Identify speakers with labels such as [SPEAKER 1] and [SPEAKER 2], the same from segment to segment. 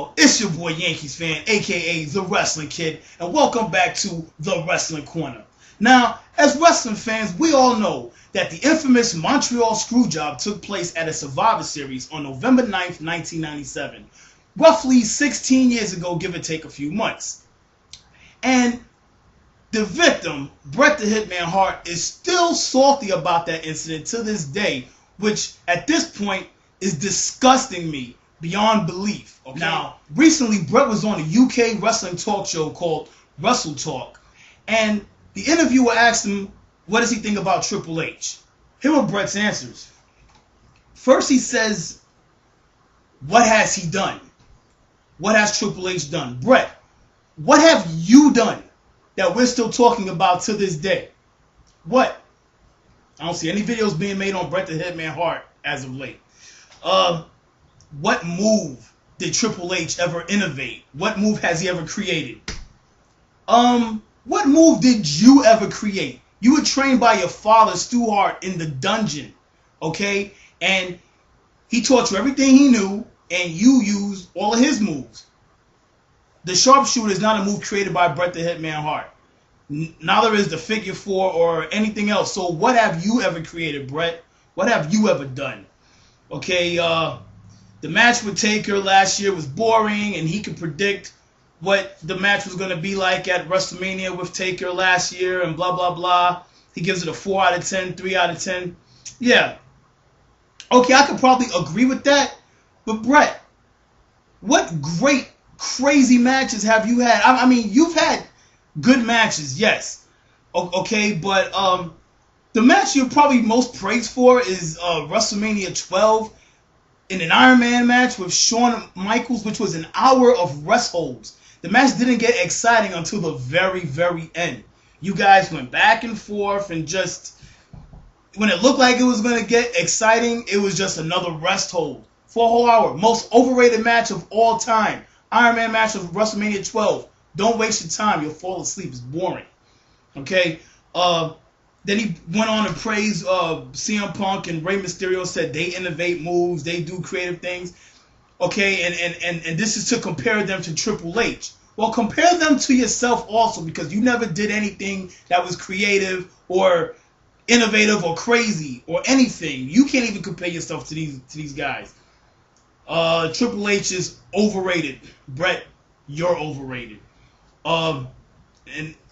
[SPEAKER 1] Yo, it's your boy Yankees fan, aka The Wrestling Kid, and welcome back to The Wrestling Corner. Now, as wrestling fans, we all know that the infamous Montreal Screwjob took place at a Survivor Series on November 9th, 1997, roughly 16 years ago, give or take a few months. And the victim, Bret the Hitman Hart, is still salty about that incident to this day, which at this point is disgusting me beyond belief. Okay. Now, recently Bret was on a UK wrestling talk show called Wrestle Talk, and the interviewer asked him, what does he think about Triple H? Here are Bret's answers. First he says, what has he done? What has Triple H done? Bret, what have you done that we're still talking about to this day? What? I don't see any videos being made on Bret the Hitman Hart as of late. What move did Triple H ever innovate? What move has he ever created? What move did you ever create? You were trained by your father, Stu Hart, in the dungeon, okay? And he taught you everything he knew, and you used all of his moves. The sharpshooter is not a move created by Bret the Hitman Hart. Neither is the figure four or anything else. So what have you ever created, Bret? What have you ever done? Okay, the match with Taker last year was boring, and he could predict what the match was going to be like at WrestleMania with Taker last year, and blah, blah, blah. He gives it a 4 out of 10, 3 out of 10. Yeah. Okay, I could probably agree with that. But, Bret, what great, crazy matches have you had? I mean, you've had good matches, yes. Okay, but the match you're probably most praised for is WrestleMania 12 in an Iron Man match with Shawn Michaels, which was an hour of rest holds. The match didn't get exciting until the very, very end. You guys went back and forth, and just when it looked like it was going to get exciting, it was just another rest hold for a whole hour. Most overrated match of all time. Iron Man match of WrestleMania 12. Don't waste your time. You'll fall asleep. It's boring. Okay? Then he went on to praise CM Punk and Rey Mysterio, said they innovate moves, they do creative things. Okay, and this is to compare them to Triple H. Well, compare them to yourself also, because you never did anything that was creative or innovative or crazy or anything. You can't even compare yourself to these guys. Triple H is overrated. Bret, you're overrated. And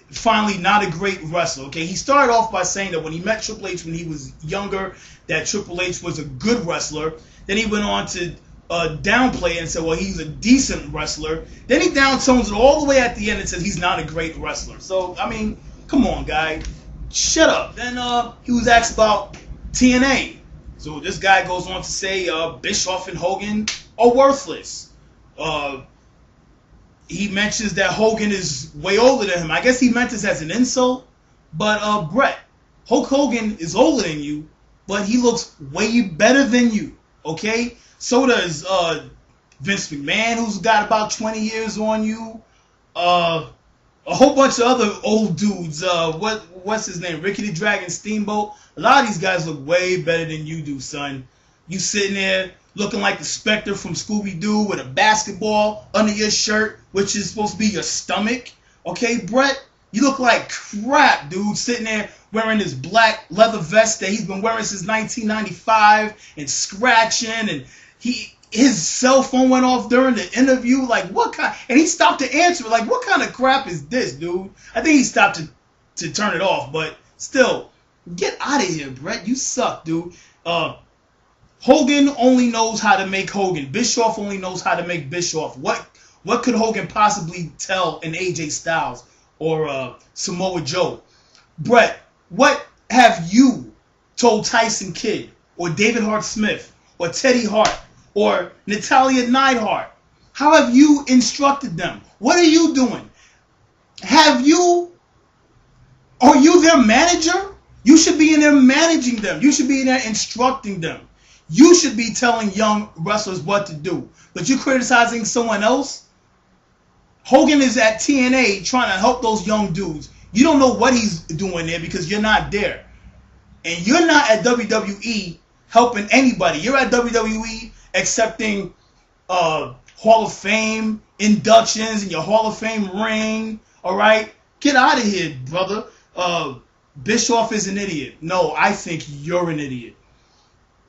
[SPEAKER 1] finally, not a great wrestler. Okay, he started off by saying that when he met Triple H when he was younger, that Triple H was a good wrestler. Then he went on to downplay and said, well, he's a decent wrestler. Then he downtones it all the way at the end and says he's not a great wrestler. So, I mean, come on, guy. Shut up. Then he was asked about TNA. So this guy goes on to say Bischoff and Hogan are worthless. He mentions that Hogan is way older than him. I guess he meant this as an insult. But, Bret, Hulk Hogan is older than you, but he looks way better than you, okay? So does Vince McMahon, who's got about 20 years on you. A whole bunch of other old dudes. What's his name? Ricky the Dragon Steamboat. A lot of these guys look way better than you do, son. You sitting there looking like the Spectre from Scooby-Doo with a basketball under your shirt, which is supposed to be your stomach. Okay, Bret? You look like crap, dude, sitting there wearing this black leather vest that he's been wearing since 1995 and scratching, and his cell phone went off during the interview. Like, what kind? And he stopped to answer. Like, what kind of crap is this, dude? I think he stopped to turn it off, but still, get out of here, Bret. You suck, dude. Hogan only knows how to make Hogan. Bischoff only knows how to make Bischoff. What could Hogan possibly tell an AJ Styles or Samoa Joe? Bret, what have you told Tyson Kidd or David Hart Smith or Teddy Hart or Natalia Neidhart? How have you instructed them? What are you doing? Are you their manager? You should be in there managing them. You should be in there instructing them. You should be telling young wrestlers what to do. But you're criticizing someone else? Hogan is at TNA trying to help those young dudes. You don't know what he's doing there because you're not there. And you're not at WWE helping anybody. You're at WWE accepting Hall of Fame inductions and your Hall of Fame ring. All right, get out of here, brother. Bischoff is an idiot. No, I think you're an idiot.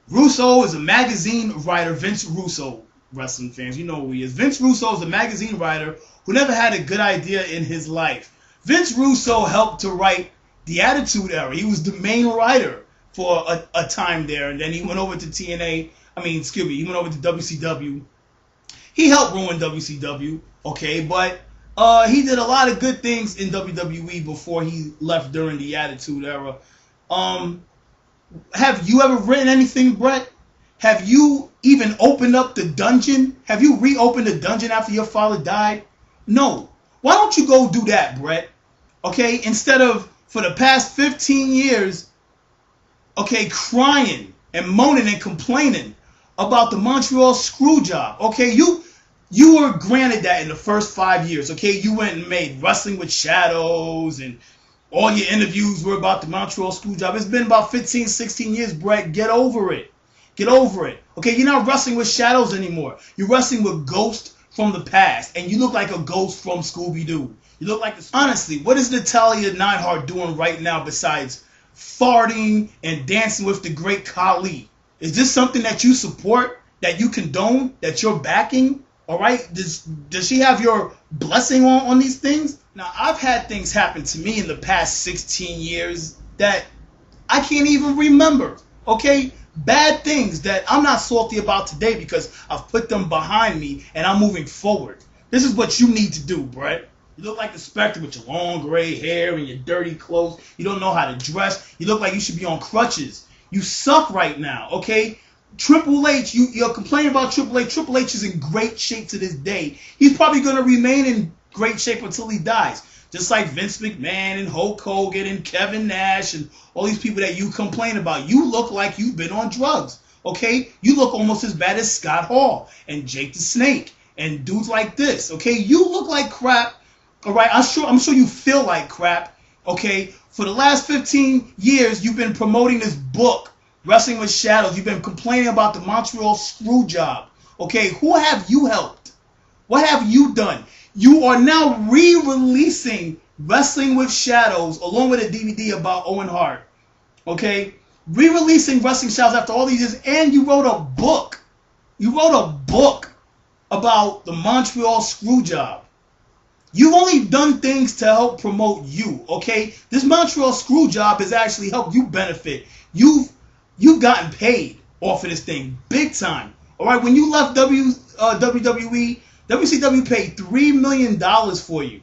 [SPEAKER 1] Russo is a magazine writer. Vince Russo, wrestling fans, you know who he is. Vince Russo is a magazine writer who never had a good idea in his life. Vince Russo helped to write the Attitude Era. He was the main writer for a time there, and then he went over to TNA. He went over to WCW. He helped ruin WCW, okay, but he did a lot of good things in WWE before he left during the Attitude Era. Have you ever written anything, Bret? Have you even opened up the dungeon? Have you reopened the dungeon after your father died? No. Why don't you go do that, Bret? Okay, instead of, for the past 15 years, okay, crying and moaning and complaining about the Montreal screw job. Okay, you were granted that in the first 5 years. Okay, you went and made Wrestling with Shadows, and all your interviews were about the Montreal screw job. It's been about 15, 16 years, Bret. Get over it. Get over it. Okay, you're not wrestling with shadows anymore. You're wrestling with ghosts from the past, and you look like a ghost from Scooby-Doo. You look like honestly, what is Natalya Neidhart doing right now besides farting and dancing with the great Khali? Is this something that you support, that you condone, that you're backing? All right, does she have your blessing on these things? Now, I've had things happen to me in the past 16 years that I can't even remember. Okay, bad things that I'm not salty about today because I've put them behind me and I'm moving forward. This is what you need to do, Bret. You look like the Spectre with your long gray hair and your dirty clothes. You don't know how to dress. You look like you should be on crutches. You suck right now, okay? Triple H, you're complaining about Triple H. Triple H is in great shape to this day. He's probably going to remain in great shape until he dies. Just like Vince McMahon and Hulk Hogan and Kevin Nash and all these people that you complain about. You look like you've been on drugs, okay? You look almost as bad as Scott Hall and Jake the Snake and dudes like this, okay? You look like crap, all right? I'm sure you feel like crap, okay? For the last 15 years, you've been promoting this book, Wrestling with Shadows. You've been complaining about the Montreal screw job, okay? Who have you helped? What have you done? You are now re-releasing Wrestling with Shadows along with a DVD about Owen Hart, okay? Re-releasing Wrestling Shadows after all these years, and you wrote a book. You wrote a book about the Montreal screw job. You've only done things to help promote you, okay? This Montreal screw job has actually helped you benefit. You've gotten paid off of this thing big time. All right, when you left WWE, WCW paid $3 million for you.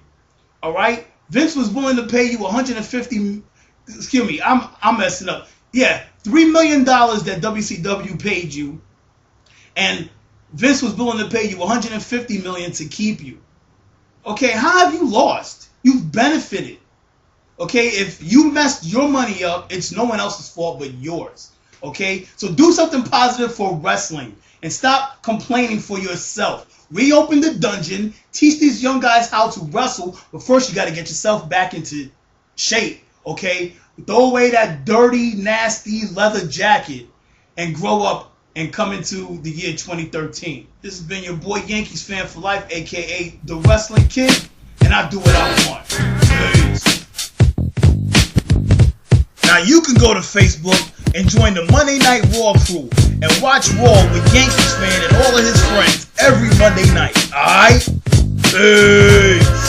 [SPEAKER 1] All right, Vince was willing to pay you 150. Excuse me, I'm messing up. Yeah, $3 million that WCW paid you, and Vince was willing to pay you 150 million to keep you. Okay, how have you lost? You've benefited. Okay, if you messed your money up, it's no one else's fault but yours. Okay, so do something positive for wrestling and stop complaining for yourself. Reopen the dungeon, teach these young guys how to wrestle, but first you got to get yourself back into shape. Okay, throw away that dirty, nasty leather jacket and grow up and come into the year 2013. This has been your boy Yankees Fan for Life, aka The Wrestling Kid, and I do what I want. Peace. Now you can go to Facebook and join the Monday Night Raw crew and watch Raw with Yankees Fan and all of his friends every Monday night. Alright? Peace.